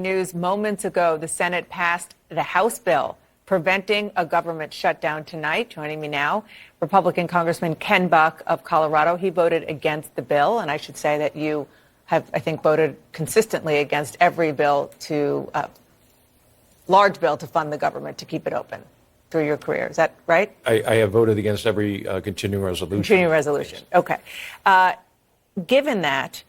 News moments ago, the Senate passed the House bill preventing a government shutdown tonight. Joining me now, Republican Congressman Ken Buck of Colorado. He voted against the bill, and I should say that you have, I think, voted consistently against every bill large bill to fund the government to keep it open through your career. Is that right? I have voted against every continuing resolution. Continuing resolution. Okay. Given that,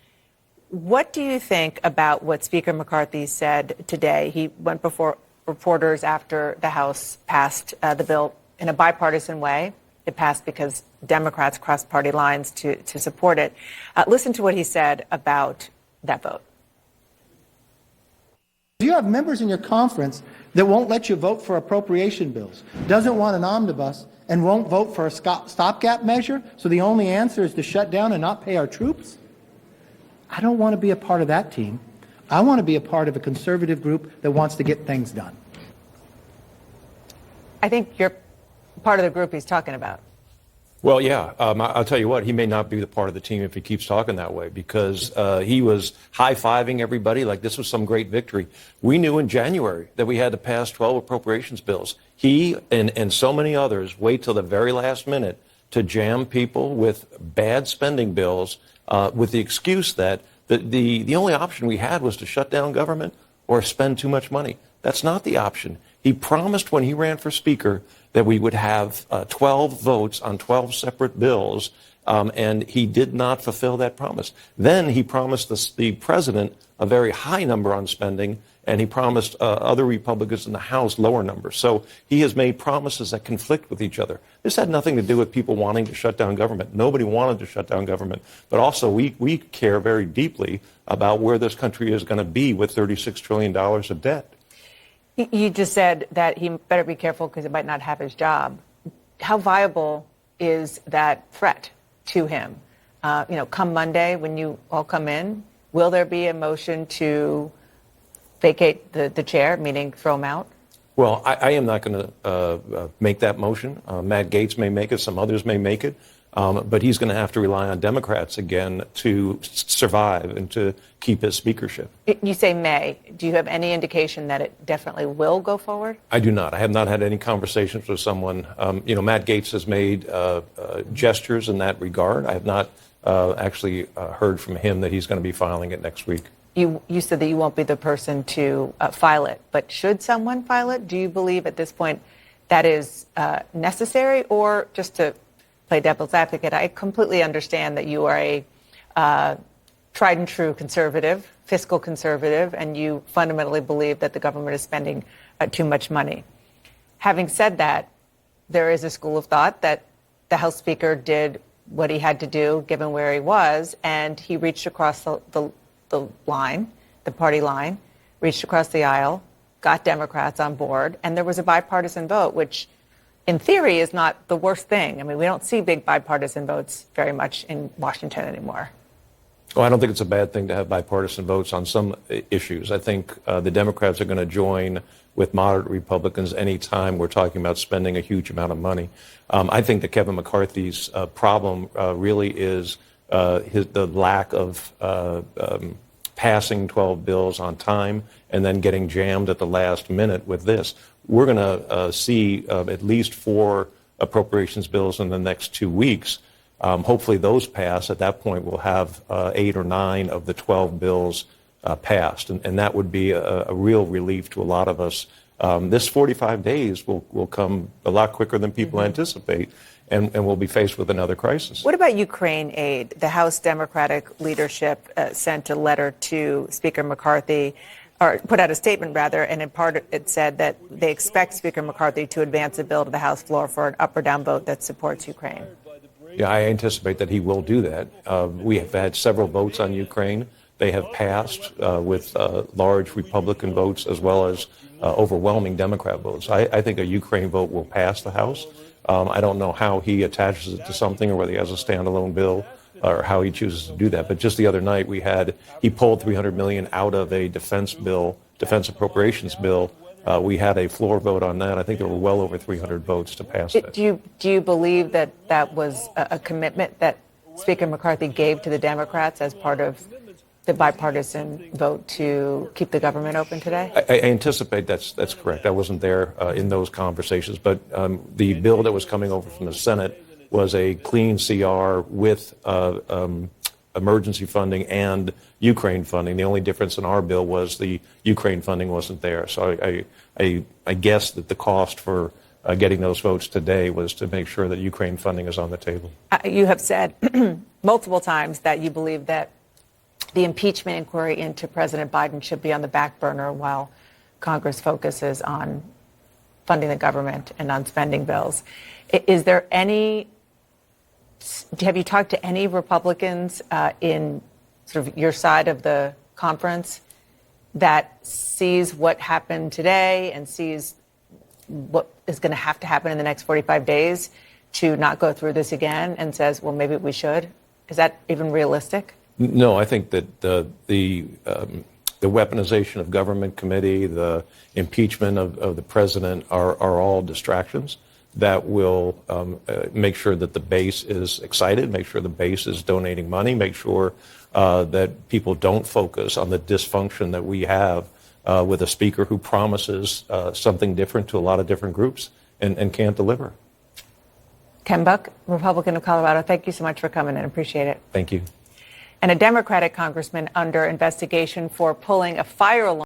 what do you think about what Speaker McCarthy said today? He went before reporters after the House passed the bill in a bipartisan way. It passed because Democrats crossed party lines to support it. Listen to what he said about that vote. You have members in your conference that won't let you vote for appropriation bills, doesn't want an omnibus, and won't vote for a stopgap measure, so the only answer is to shut down and not pay our troops? I don't want to be a part of that team. I want to be a part of a conservative group that wants to get things done. I think you're part of the group he's talking about. Well, yeah, I'll tell you what, he may not be the part of the team if he keeps talking that way, because he was high-fiving everybody like this was some great victory. We knew in January that we had to pass 12 appropriations bills. He and so many others wait till the very last minute to jam people with bad spending bills with the excuse that the only option we had was to shut down government or spend too much money. That's not the option. He promised when he ran for Speaker that we would have 12 votes on 12 separate bills, and he did not fulfill that promise. Then he promised the president a very high number on spending, and he promised other Republicans in the House lower numbers. So he has made promises that conflict with each other. This had nothing to do with people wanting to shut down government. Nobody wanted to shut down government. But also we care very deeply about where this country is going to be with $36 trillion of debt. You just said that he better be careful because he might not have his job. How viable is that threat to him? Come Monday when you all come in, will there be a motion to vacate the chair, meaning throw him out? Well, I am not going to make that motion. Matt Gaetz may make it. Some others may make it. But he's going to have to rely on Democrats again to survive and to keep his speakership. You say may. Do you have any indication that it definitely will go forward? I do not. I have not had any conversations with someone. Matt Gaetz has made gestures in that regard. I have not actually heard from him that he's going to be filing it next week. You said that you won't be the person to file it, but should someone file it? Do you believe at this point that is necessary, or just to play devil's advocate, I completely understand that you are a tried and true conservative, fiscal conservative, and you fundamentally believe that the government is spending too much money. Having said that, there is a school of thought that the House Speaker did what he had to do given where he was, and he reached across the line, the party line, reached across the aisle, got Democrats on board, and there was a bipartisan vote, which in theory is not the worst thing. I mean, we don't see big bipartisan votes very much in Washington anymore. Well, I don't think it's a bad thing to have bipartisan votes on some issues. I think the Democrats are going to join with moderate Republicans anytime we're talking about spending a huge amount of money. I think that Kevin McCarthy's problem really is the lack of passing 12 bills on time and then getting jammed at the last minute with this. We're going to see at least 4 appropriations bills in the next 2 weeks. Hopefully those pass. At that point, we'll have 8 or 9 of the 12 bills passed, and that would be a real relief to a lot of us. This 45 days will come a lot quicker than people anticipate, and we'll be faced with another crisis. What about Ukraine aid? The House Democratic leadership sent a letter to Speaker McCarthy, or put out a statement, rather, and in part it said that they expect Speaker McCarthy to advance a bill to the House floor for an up or down vote that supports Ukraine. Yeah, I anticipate that he will do that. We have had several votes on Ukraine. They have passed with large Republican votes as well as overwhelming Democrat votes. I think a Ukraine vote will pass the House. I don't know how he attaches it to something or whether he has a standalone bill or how he chooses to do that. But just the other night he pulled $300 million out of a defense appropriations bill. We had a floor vote on that. I think there were well over 300 votes to pass that. Do you believe that that was a commitment that Speaker McCarthy gave to the Democrats as part of the bipartisan vote to keep the government open today? I anticipate that's correct. I wasn't there in those conversations, but the bill that was coming over from the Senate was a clean CR with emergency funding and Ukraine funding. The only difference in our bill was the Ukraine funding wasn't there. So I guess that the cost for getting those votes today was to make sure that Ukraine funding is on the table. You have said multiple times that you believe that the impeachment inquiry into President Biden should be on the back burner while Congress focuses on funding the government and on spending bills. Is there any, have you talked to any Republicans in sort of your side of the conference that sees what happened today and sees what is going to have to happen in the next 45 days to not go through this again and says, well, maybe we should? Is that even realistic? No, I think that the weaponization of government committee, the impeachment of the president are all distractions that will make sure that the base is excited, make sure the base is donating money, make sure that people don't focus on the dysfunction that we have with a speaker who promises something different to a lot of different groups and can't deliver. Ken Buck, Republican of Colorado, thank you so much for coming in. Appreciate it. Thank you. And a Democratic congressman under investigation for pulling a fire alarm